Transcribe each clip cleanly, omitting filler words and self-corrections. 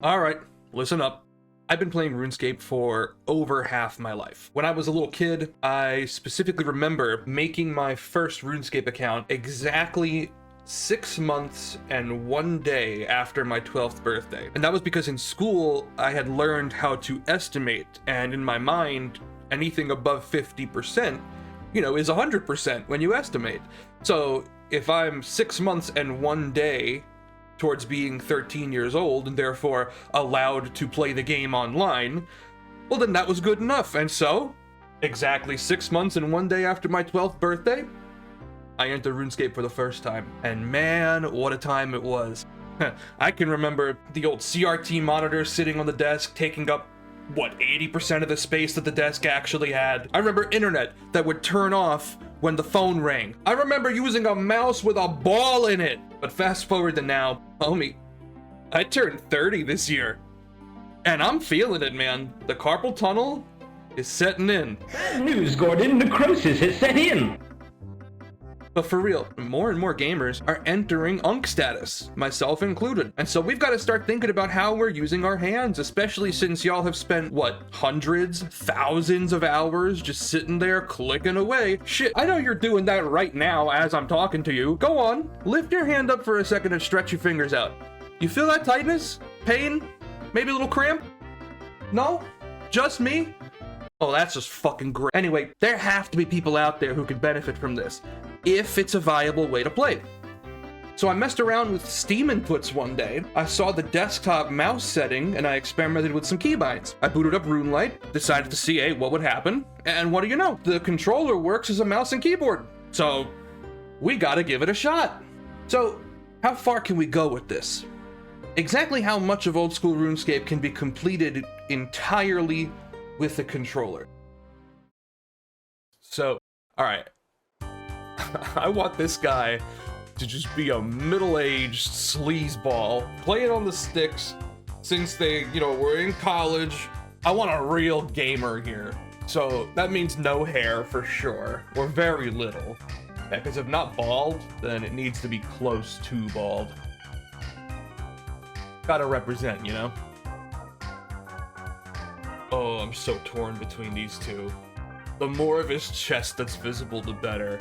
Alright, listen up. I've been playing RuneScape for over half my life. When I was a little kid, I specifically remember making my first RuneScape account exactly 6 months and 1 day after my 12th birthday. And that was because in school, I had learned how to estimate, and in my mind, anything above 50%, is 100% when you estimate. So if I'm 6 months and 1 day towards being 13 years old and therefore allowed to play the game online, well then that was good enough. And so, exactly 6 months and 1 day after my 12th birthday, I entered RuneScape for the first time. And man, what a time it was. I can remember the old CRT monitor sitting on the desk taking up, 80% of the space that the desk actually had. I remember internet that would turn off when the phone rang. I remember using a mouse with a ball in it. But fast forward to now, homie, I turned 30 this year. And I'm feeling it, man. The carpal tunnel is setting in. Bad news, Gordon. Necrosis has set in. But for real, more and more gamers are entering Unk status, myself included. And so we've got to start thinking about how we're using our hands, especially since y'all have spent, hundreds, thousands of hours just sitting there clicking away. Shit, I know you're doing that right now as I'm talking to you. Go on, lift your hand up for a second and stretch your fingers out. You feel that tightness? Pain? Maybe a little cramp? No? Just me? Oh, that's just fucking great. Anyway, there have to be people out there who could benefit from this, if it's a viable way to play. So I messed around with Steam inputs one day. I saw the desktop mouse setting and I experimented with some keybinds. I booted up RuneLite, decided to see, what would happen, and what do you know? The controller works as a mouse and keyboard. So we gotta give it a shot. So how far can we go with this? Exactly how much of Old School RuneScape can be completed entirely with the controller? So, alright. I want this guy to just be a middle-aged sleazeball, playing on the sticks since they, were in college. I want a real gamer here. So that means no hair for sure, or very little. Because if not bald, then it needs to be close to bald. Gotta represent, Oh, I'm so torn between these two. The more of his chest that's visible, the better.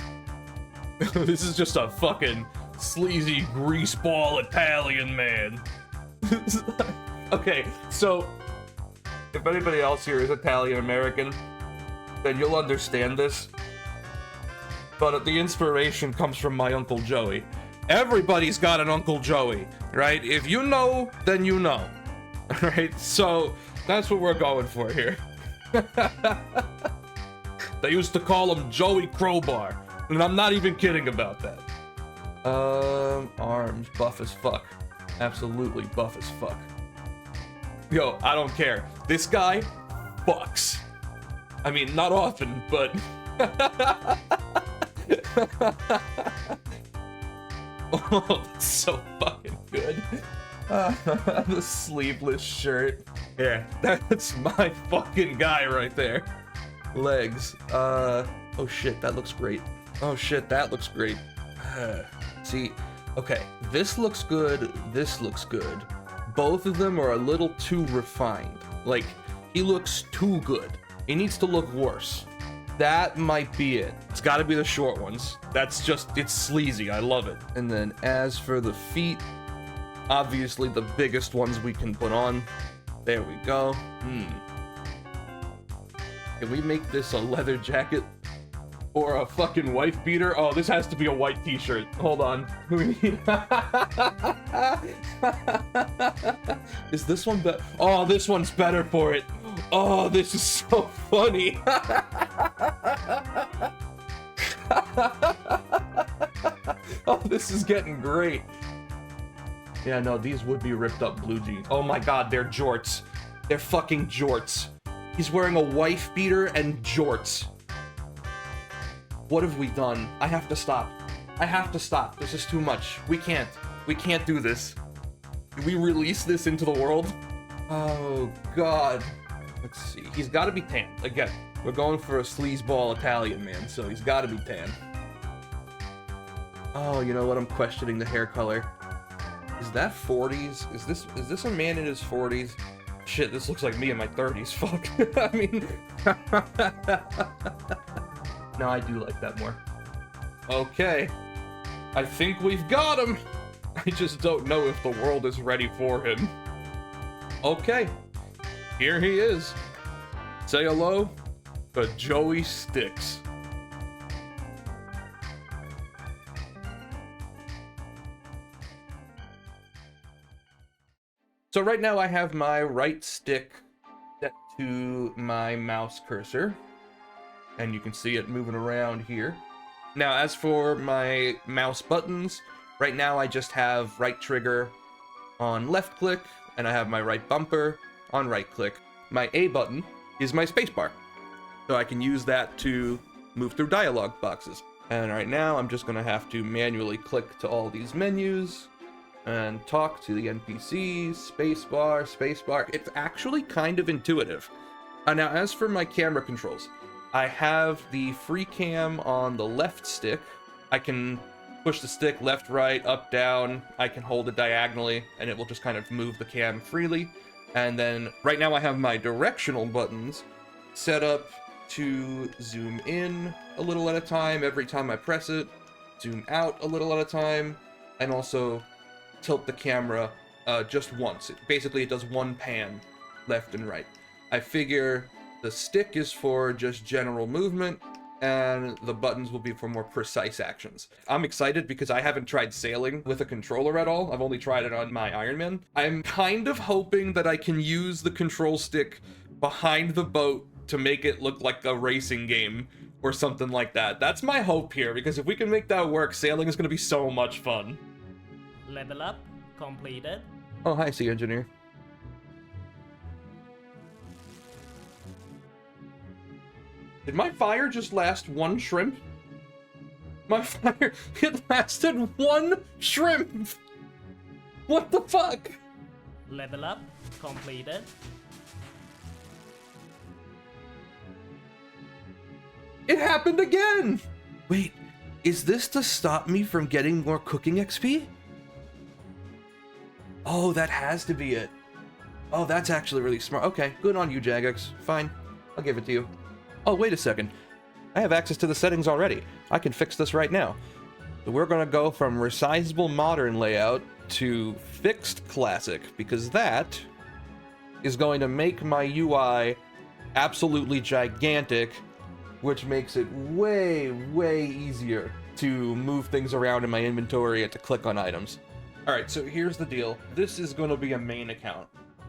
This is just a fucking sleazy greaseball Italian man. Okay, so if anybody else here is Italian American, then you'll understand this. But the inspiration comes from my Uncle Joey. Everybody's got an Uncle Joey, right? If you know, then you know. Alright, so that's what we're going for here. They used to call him Joey Crowbar. And I'm not even kidding about that. Arms, buff as fuck. Absolutely buff as fuck. Yo, I don't care. This guy fucks. I mean, not often, but... Oh, that's so fucking good. The sleeveless shirt. Yeah, that's my fucking guy right there. Legs. Oh shit, that looks great. Oh shit, that looks great. See, okay, this looks good, this looks good. Both of them are a little too refined. Like, he looks too good. He needs to look worse. That might be it. It's gotta be the short ones. That's just, it's sleazy, I love it. And then as for the feet, obviously the biggest ones we can put on. There we go. Can we make this a leather jacket? Or a fucking wife beater? Oh, this has to be a white t-shirt. Hold on. Is this one better? Oh, this one's better for it. Oh, this is so funny. Oh, this is getting great. Yeah, no, these would be ripped up blue jeans. Oh my god, they're jorts. They're fucking jorts. He's wearing a wife beater and jorts. What have we done? I have to stop. I have to stop. This is too much. We can't. We can't do this. Can we release this into the world? Oh, God. Let's see. He's got to be tan. Again, we're going for a sleazeball Italian man, so he's got to be tan. Oh, you know what? I'm questioning the hair color. Is that 40s? Is this a man in his 40s? Shit, this looks like me in my 30s. Fuck. I mean, no, I do like that more. Okay, I think we've got him. I just don't know if the world is ready for him. Okay, here he is. Say hello to Joey Sticks. So right now I have my right stick set to my mouse cursor, and you can see it moving around here. Now, as for my mouse buttons, right now I just have right trigger on left click, and I have my right bumper on right click. My A button is my spacebar, so I can use that to move through dialog boxes. And right now I'm just gonna have to manually click to all these menus and talk to the NPCs, spacebar, spacebar. It's actually kind of intuitive. Now, as for my camera controls, I have the free cam on the left stick. I can push the stick left, right, up, down. I can hold it diagonally, and it will just kind of move the cam freely. And then right now I have my directional buttons set up to zoom in a little at a time every time I press it, zoom out a little at a time, and also tilt the camera just once. Basically, it does one pan left and right. I figure the stick is for just general movement, and the buttons will be for more precise actions. I'm excited because I haven't tried sailing with a controller at all. I've only tried it on my Iron Man. I'm kind of hoping that I can use the control stick behind the boat to make it look like a racing game or something like that. That's my hope here, because if we can make that work, sailing is going to be so much fun. Level up completed. Oh, hi, Sea Engineer. Did my fire just last one shrimp? My fire, it lasted one shrimp! What the fuck? Level up completed. It happened again! Wait, is this to stop me from getting more cooking XP? Oh, that has to be it. Oh, that's actually really smart. Okay, good on you, Jagex. Fine, I'll give it to you. Oh, wait a second. I have access to the settings already. I can fix this right now. So we're gonna go from resizable modern layout to fixed classic, because that is going to make my UI absolutely gigantic, which makes it way, way easier to move things around in my inventory and to click on items. Alright, so here's the deal. This is going to be a main account.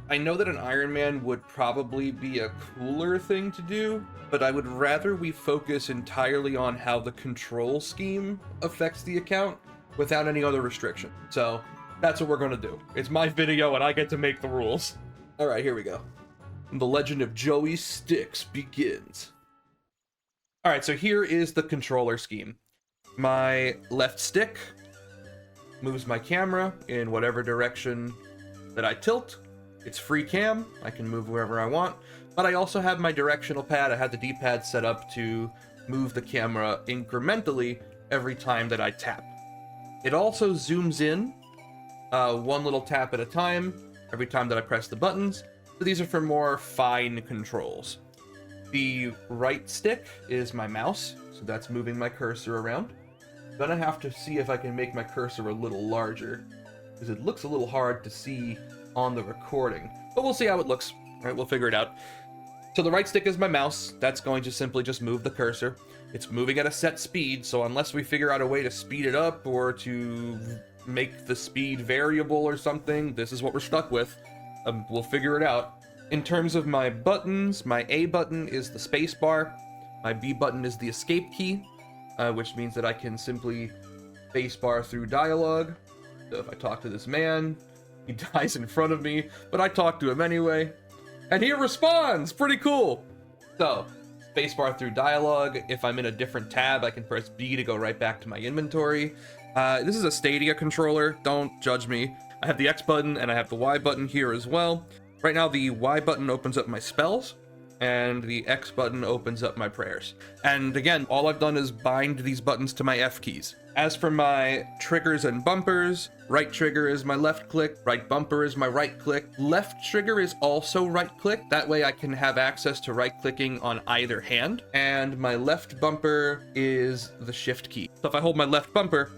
I know that an Iron Man would probably be a cooler thing to do, but I would rather we focus entirely on how the control scheme affects the account without any other restriction. So that's what we're going to do. It's my video and I get to make the rules. Alright, here we go. The legend of Joey Sticks begins. Alright, so here is the controller scheme. My left stick moves my camera in whatever direction that I tilt. It's free cam, I can move wherever I want, but I also have my directional pad. I have the D-pad set up to move the camera incrementally every time that I tap. It also zooms in one little tap at a time every time that I press the buttons. So these are for more fine controls. The right stick is my mouse, so that's moving my cursor around. I'm gonna have to see if I can make my cursor a little larger, because it looks a little hard to see on the recording, but we'll see how it looks. All right, we'll figure it out. So the right stick is my mouse. That's going to simply just move the cursor. It's moving at a set speed, so unless we figure out a way to speed it up or to make the speed variable or something, this is what we're stuck with. We'll figure it out. In terms of my buttons, my A button is the space bar. My B button is the escape key, which means that I can simply space bar through dialogue. So if I talk to this man, he dies in front of me, but I talk to him anyway, and he responds! Pretty cool! So, spacebar through dialogue. If I'm in a different tab, I can press B to go right back to my inventory. This is a Stadia controller, don't judge me. I have the X button and I have the Y button here as well. Right now, the Y button opens up my spells. and the X button opens up my prayers. And again, all I've done is bind these buttons to my F keys. As for my triggers and bumpers, right trigger is my left click, right bumper is my right click, left trigger is also right click. That way I can have access to right clicking on either hand. And my left bumper is the shift key. So if I hold my left bumper,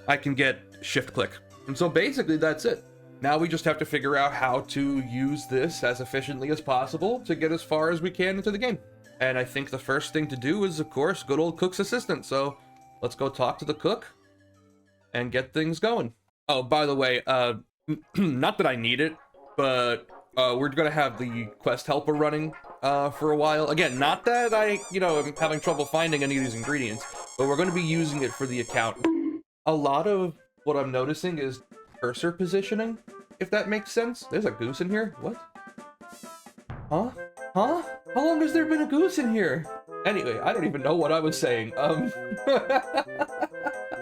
I can get shift click. And so basically that's it. Now we just have to figure out how to use this as efficiently as possible to get as far as we can into the game. And I think the first thing to do is, of course, good old cook's assistant. So let's go talk to the cook and get things going. Oh, by the way, not that I need it, but we're gonna have the quest helper running for a while. Again, not that I, am having trouble finding any of these ingredients, but we're gonna be using it for the account. A lot of what I'm noticing is cursor positioning, if that makes sense. There's a goose in here? What? Huh? Huh? How long has there been a goose in here? Anyway, I don't even know what I was saying. There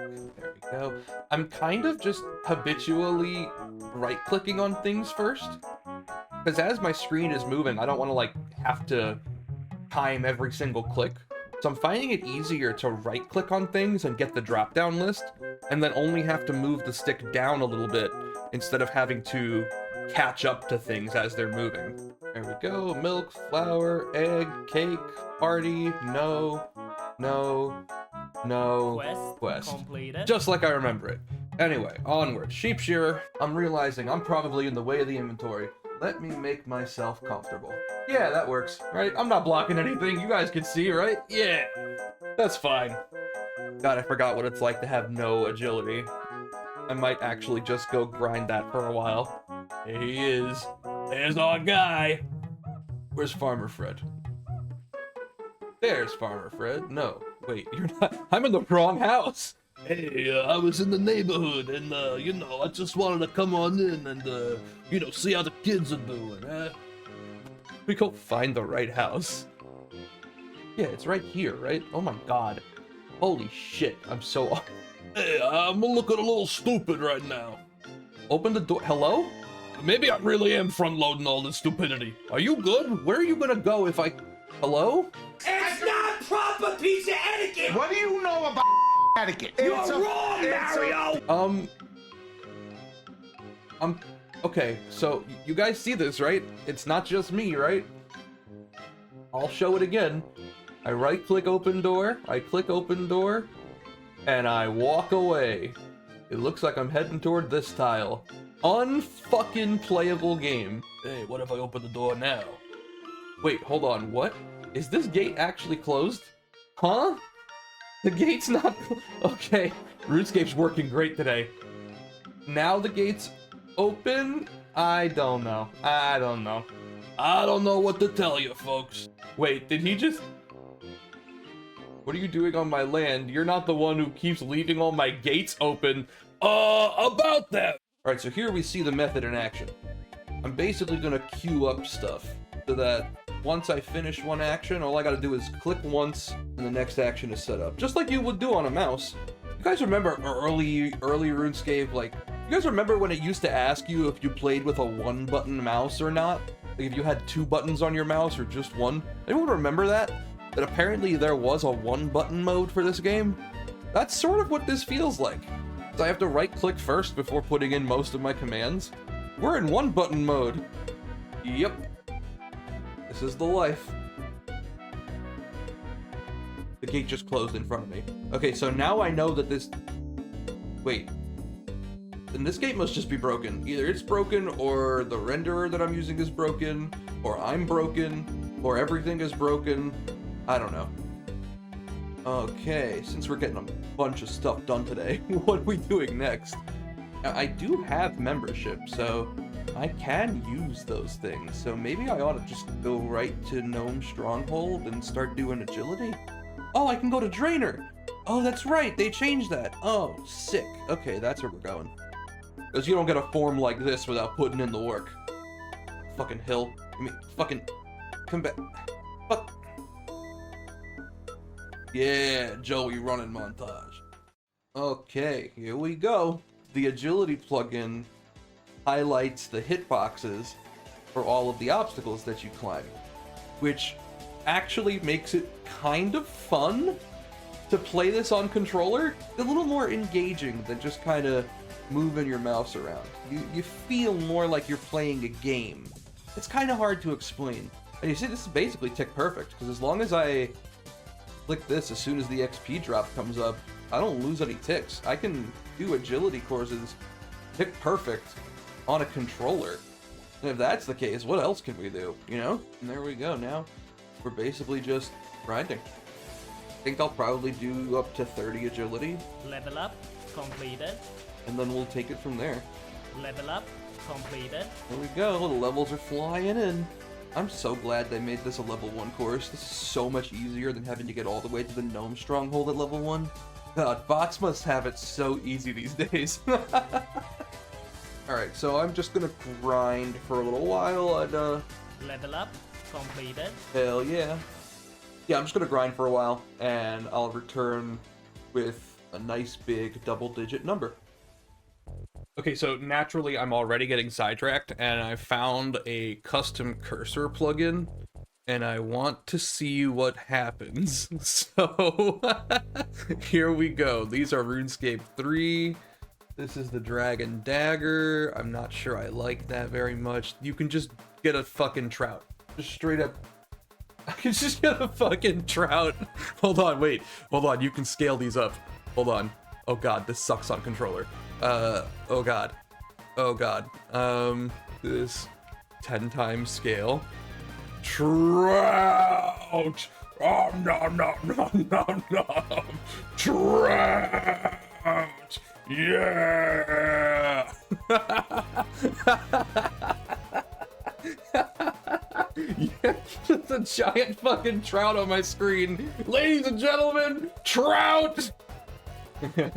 we go. I'm kind of just habitually right-clicking on things first. Because as my screen is moving, I don't want to, have to time every single click. So I'm finding it easier to right-click on things and get the drop-down list, and then only have to move the stick down a little bit instead of having to catch up to things as they're moving. There we go. Milk, flour, egg, cake, party, no, quest. Completed. Just like I remember it. Anyway, onward. Sheep shearer. I'm realizing I'm probably in the way of the inventory. Let me make myself comfortable. Yeah, that works, right? I'm not blocking anything. You guys can see, right? Yeah, that's fine. God, I forgot what it's like to have no agility. I might actually just go grind that for a while. Here he is. There's our guy. Where's Farmer Fred? There's Farmer Fred. No, wait, you're not. I'm in the wrong house. Hey, I was in the neighborhood, and, I just wanted to come on in and, see how the kids are doing, huh? We go find the right house. Yeah, it's right here, right? Oh my god. Holy shit, I'm so... Hey, I'm looking a little stupid right now. Open the door. Hello? Maybe I really am front-loading all this stupidity. Are you good? Where are you gonna go if I... Hello? It's not proper piece of etiquette! What do you know about etiquette? You're wrong, Mario! Okay, so you guys see this, right? It's not just me, right? I'll show it again. I right-click open door, I click open door, and I walk away. It looks like I'm heading toward this tile. Unfucking playable game. Hey, what if I open the door now? Wait, hold on, what? Is this gate actually closed? Huh? The gate's not... Okay, RuneScape's working great today. Now the gate's open? I don't know. I don't know. I don't know what to tell you, folks. Wait, did he just... What are you doing on my land? You're not the one who keeps leaving all my gates open. About that. Alright, so here we see the method in action. I'm basically gonna queue up stuff so that once I finish one action, all I gotta do is click once and the next action is set up. Just like you would do on a mouse. You guys remember early RuneScape? Like, you guys remember when it used to ask you if you played with a one-button mouse or not? Like if you had two buttons on your mouse or just one? Anyone remember that? That apparently there was a one-button mode for this game? That's sort of what this feels like. I have to right-click first before putting in most of my commands. We're in one-button mode. Yep. This is the life. The gate just closed in front of me. Okay, so now I know that this... Wait. Then this gate must just be broken. Either it's broken, or the renderer that I'm using is broken, or I'm broken, or everything is broken. I don't know. Okay, since we're getting a bunch of stuff done today, what are we doing next? Now, I do have membership, so I can use those things. So maybe I ought to just go right to Gnome Stronghold and start doing agility? Oh, I can go to Drainer! Oh, that's right, they changed that. Oh, sick. Okay, that's where we're going. Because you don't get a form like this without putting in the work. Fucking hill. I mean, fucking... Come back. Fuck. Yeah, Joey running montage. Okay, here we go. The agility plugin highlights the hitboxes for all of the obstacles that you climb, which actually makes it kind of fun to play this on controller. A little more engaging than just kind of moving your mouse around. You feel more like you're playing a game. It's kind of hard to explain. And you see, this is basically tick perfect, because as long as I click this as soon as the XP drop comes up, I don't lose any ticks. I can do agility courses tick perfect on a controller. And if that's the case, what else can we do, you know? And there we go. Now we're basically just grinding. I think I'll probably do up to 30 agility. Level up completed. And then we'll take it from there. Level up completed. There we go. The levels are flying in. I'm so glad they made this a level 1 course. This is so much easier than having to get all the way to the gnome stronghold at level 1. God, bots must have it so easy these days. Alright, so I'm just gonna grind for a little while and Level up completed. hell yeah. Yeah, I'm just gonna grind for a while and I'll return with a nice big double-digit number. Okay, so naturally I'm already getting sidetracked, and I found a custom cursor plugin, and I want to see what happens. So, here we go. These are RuneScape 3. This is the Dragon Dagger. I'm not sure I like that very much. You can just get a fucking trout. Just straight up. I can just get a fucking trout. Hold on, wait. Hold on, you can scale these up. Hold on. Oh god, this sucks on controller. Oh god. Oh god. This 10 times scale. Trout! Oh, no. Trout! Yeah! Yeah, it's a giant fucking trout on my screen. Ladies and gentlemen, trout! Can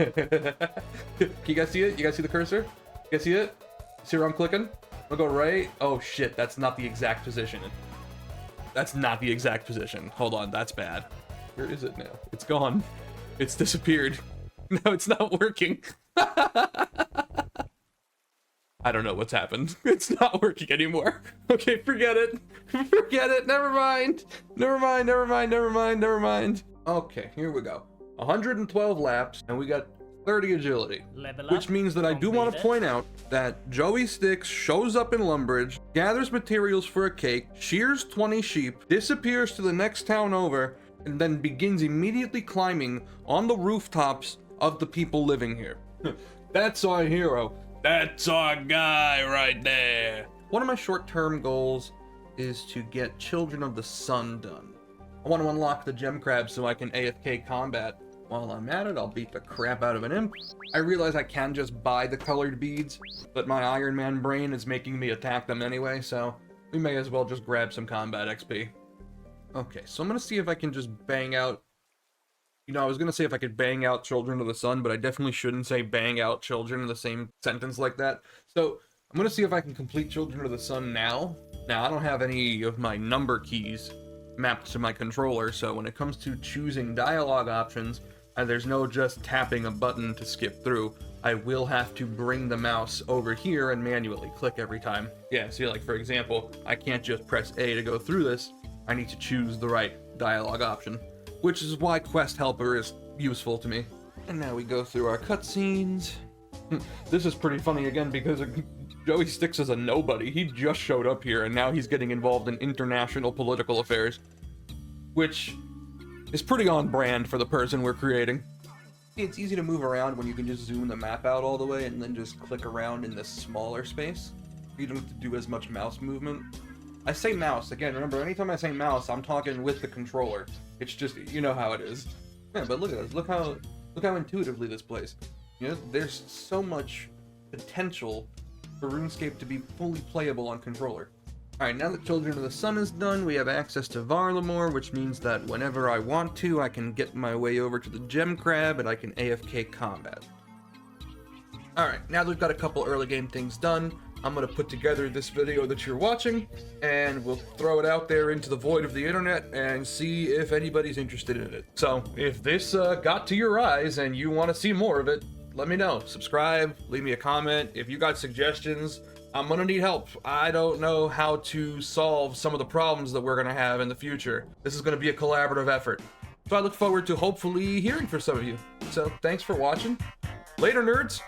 you guys see it? You guys see the cursor? You guys see it? See where I'm clicking? I'll go right. Oh shit, that's not the exact position. That's not the exact position. Hold on, that's bad. Where is it now? It's gone. It's disappeared. No, it's not working. I don't know what's happened. It's not working anymore. Okay, forget it. Forget it. Never mind. Never mind. Okay, here we go. 112 laps, and we got 30 agility. Level up Which means that I do want to completed. point out that Joey Sticks shows up in Lumbridge, gathers materials for a cake, shears 20 sheep, disappears to the next town over, and then begins immediately climbing on the rooftops of the people living here. That's our hero. That's our guy right there. One of my short-term goals is to get Children of the Sun done. I want to unlock the gem crab so I can AFK combat. While I'm at it, I'll beat the crap out of an imp. I realize I can just buy the colored beads, but my Iron Man brain is making me attack them anyway, so we may as well just grab some combat XP. Okay, so I'm gonna see if I can just bang out... You know, I was gonna say if I could bang out Children of the Sun, but I definitely shouldn't say bang out Children in the same sentence like that. So, I'm gonna see if I can complete Children of the Sun now. Now, I don't have any of my number keys mapped to my controller, so when it comes to choosing dialogue options, and there's no just tapping a button to skip through, I will have to bring the mouse over here and manually click every time. Yeah, see, like for example, I can't just press A to go through this. I need to choose the right dialogue option, which is why Quest Helper is useful to me. And now we go through our cutscenes. This is pretty funny again because Joey Sticks is a nobody. He just showed up here and now he's getting involved in international political affairs, which is pretty on brand for the person we're creating. It's easy to move around when you can just zoom the map out all the way and then just click around in this smaller space. You don't have to do as much mouse movement. I say mouse, again, remember, anytime I say mouse, I'm talking with the controller. It's just, you know how it is. Yeah, but look at this, look how intuitively this plays. You know, there's so much potential for RuneScape to be fully playable on controller. Alright, now that Children of the Sun is done, we have access to Varlamore, which means that whenever I want to, I can get my way over to the Gem Crab and I can AFK combat. Alright, now that we've got a couple early game things done, I'm going to put together this video that you're watching, and we'll throw it out there into the void of the internet and see if anybody's interested in it. So, if this got to your eyes and you want to see more of it, let me know. Subscribe, leave me a comment. If you got suggestions, I'm gonna need help. I don't know how to solve some of the problems that we're gonna have in the future. This is gonna be a collaborative effort. So I look forward to hopefully hearing from some of you. So thanks for watching. Later, nerds.